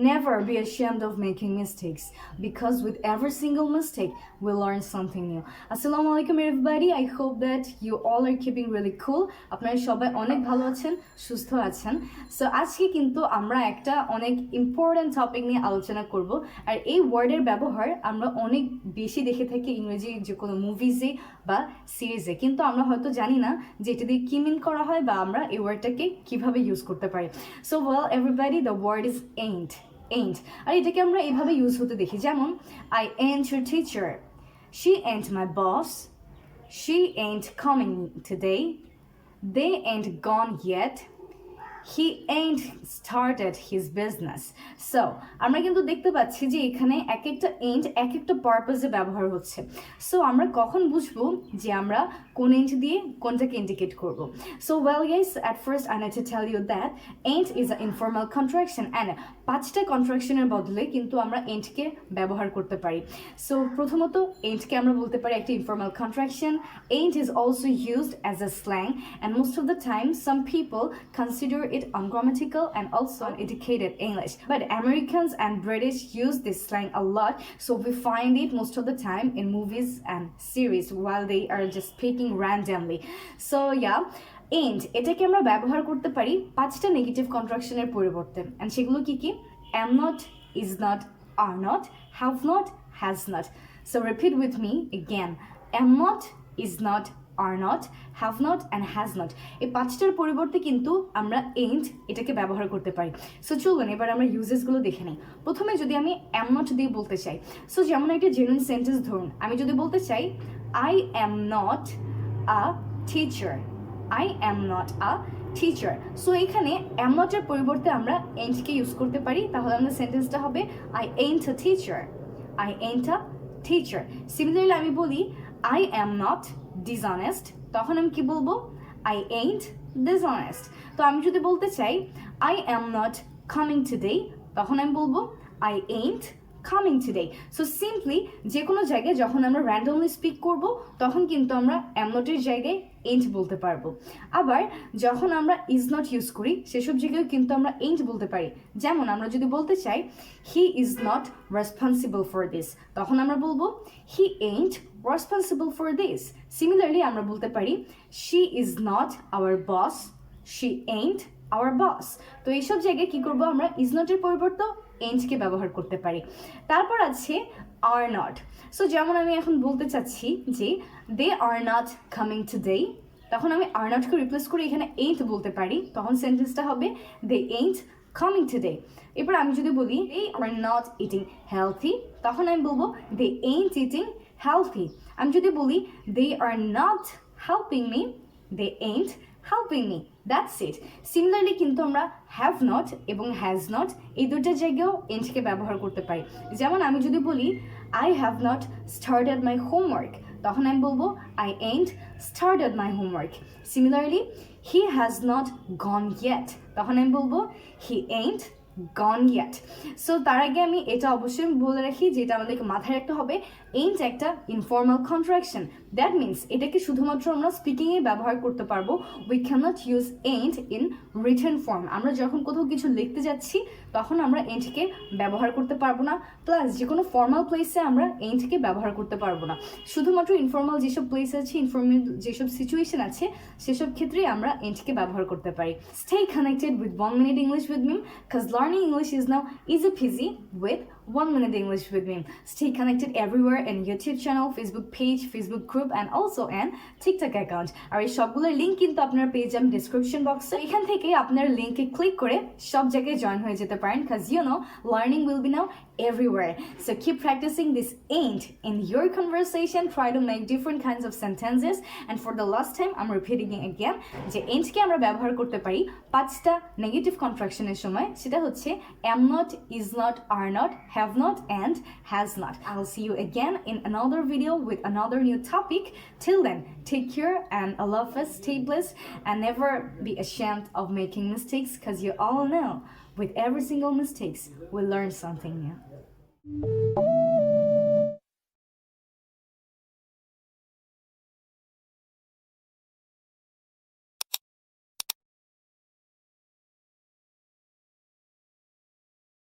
Never be ashamed of making mistakes because with every single mistake we learn something new. Assalamu alaikum everybody. I hope that you all are keeping really cool. আপনারা সবাই অনেক ভালো আছেন, সুস্থ আছেন। So আজকে কিন্তু আমরা একটা অনেক ইম্পর্টেন্ট টপিক নিয়ে আলোচনা করব। আর এই ওয়ার্ডের ব্যবহার আমরা অনেক বেশি দেখে থাকি ইংরেজি যে কোনো মুভিজে বা সিরিজে, কিন্তু আমরা হয়তো জানি না যে এটা দিয়ে কি মিন করা হয় বা আমরা এই ওয়ার্ডটাকে কিভাবে ইউজ করতে পারি। So well everybody, the word is ain't. আর এটাকে আমরা এইভাবে ইউজ হতে দেখি, যেমন I ain't your teacher, she ain't my boss, she ain't coming today, they ain't gone yet, he ain't started his business. So আমরা কিন্তু দেখতে পাচ্ছি যে এখানে এক একটা ain't এক একটা পারপাসে ব্যবহার হচ্ছে। সো আমরা কখন বুঝবো যে আমরা কোন ain't দিয়ে কোনটাকে ইন্ডিকেট করব? So well guys, at first I need to tell you that ain't is an informal contraction and পাঁচটা কন্ট্রাকশনের বদলে কিন্তু আমরা ain't-কে ব্যবহার করতে পারি। সো প্রথমত ain't-কে আমরা বলতে পারি একটা informal contraction. ain't is also used as a slang and most of the time some people consider it ungrammatical and also uneducated English. But Americans and British use this slang a lot, so we find it most of the time in movies and series while they are just speaking randomly. So yeah, ain't এটাকে আমরা ব্যবহার করতে পারি পাঁচটা negative কন্ট্রাকশনের পরিবর্তে, and সেগুলো কি কি? am not, is not, are not, have not, has not. So repeat with me again. am not, is not, are not, have not and has not. এই পাঁচটার পরিবর্তে কিন্তু আমরা ain't এটাকে ব্যবহার করতে পারি। সো চলুন এবার আমরা ইউজেসগুলো দেখে নিই। প্রথমে যদি আমি am not দিয়ে বলতে চাই, সো যেমন একটা জেনুইন সেন্টেন্স ধরুন, আমি যদি বলতে চাই I am not a teacher, I am not a teacher. So এখানে am not এর পরিবর্তে আমরা ain't-কে ইউজ করতে পারি, তাহলে আমাদের সেন্টেন্সটা হবে I ain't a teacher, I ain't a teacher. Similarly আমি বলি I am not dishonest, তখন আমি কি বলবো? I ain't dishonest. তো আমি যদি বলতে চাই I am not coming today, তখন আমি বলবো I ain't coming today. So simply যে কোনো জায়গায় যখন আমরা র্যান্ডমলি স্পিক করব তখন কিন্তু আমরা am not এর জায়গায় ain't বলতে পারবো। আবার যখন আমরা is not ইউজ করি সেসব জায়গায় কিন্তু আমরা ain't বলতে পারি। যেমন আমরা যদি বলতে চাই he is not responsible for this, তখন আমরা বলবো he ain't responsible for this. Similarly আমরা বলতে পারি she is not our boss, she ain't our boss. তো এইসব জায়গায় কি করব? আমরা is not এর পরিবর্তে ain't-কে ব্যবহার করতে পারি। তারপর আছে are not. সো যেমন আমি এখন বলতে চাচ্ছি যে they are not coming today, তখন আমি are not-কে রিপ্লেস করে এখানে ain't বলতে পারি, তখন সেন্টেন্সটা হবে they ain't coming today. এবার আমি যদি বলি they are not eating healthy, তখন আমি বলবো they ain't eating healthy. আমি যদি বলি they are not helping me, they ain't helping me. That's it. Similarly কিন্তু আমরা have not এবং has not এই দুটো জায়গায়ও ain't-কে ব্যবহার করতে পারি। যেমন আমি যদি বলি I have not started my homework, তখন আমি বলবো I ain't started my homework. Similarly he has not gone yet, তখন আমি বলবো he ain't gone yet. So তার আগে আমি এটা অবশ্যই বলে রাখি যেটা আমাদেরকে মাথায় রাখতে হবে, ain't একটা ইনফর্মাল কন্ট্রাকশন। দ্যাট মিনস এটাকে শুধুমাত্র আমরা স্পিকিংয়ে ব্যবহার করতে পারবো। We cannot use ain't in written form. আমরা যখন কোথাও কিছু লিখতে যাচ্ছি তখন আমরা ain't-কে ব্যবহার করতে পারবো না, প্লাস যে কোনো ফর্মাল প্লেসে আমরা ain't-কে ব্যবহার করতে পারবো না। শুধুমাত্র ইনফর্মাল যেসব প্লেস আছে, ইনফর্মাল যেসব সিচুয়েশন আছে সেসব ক্ষেত্রেই আমরা ain't-কে ব্যবহার করতে পারি। Stay connected with 1 minute English with me, because learning English is now easy peasy with 1 minute English with me. Stay connected everywhere in YouTube channel, Facebook page, Facebook group and also an TikTok account. আর এই সবগুলোর link কিন্তু আপনারা পেয়ে যাবেন description বক্সে। এখান থেকে আপনারা লিংকে ক্লিক করে সব জায়গায় জয়েন হয়ে যেতে পারেন, because you know learning will be now everywhere. So keep practicing this ain't in your conversation. Try to make different kinds of sentences. And for the last time I'm repeating it again, যে ain't-কে আমরা ব্যবহার করতে পারি পাঁচটা negative কন্ট্রাকশনের সময়। সেটা হচ্ছে am not, is not, are not, have not and has not. I'll see you again in another video with another new topic. Till then, take care and Allah Hafiz, stay blessed and never be ashamed of making mistakes, because you all know with every single mistakes we learn something new.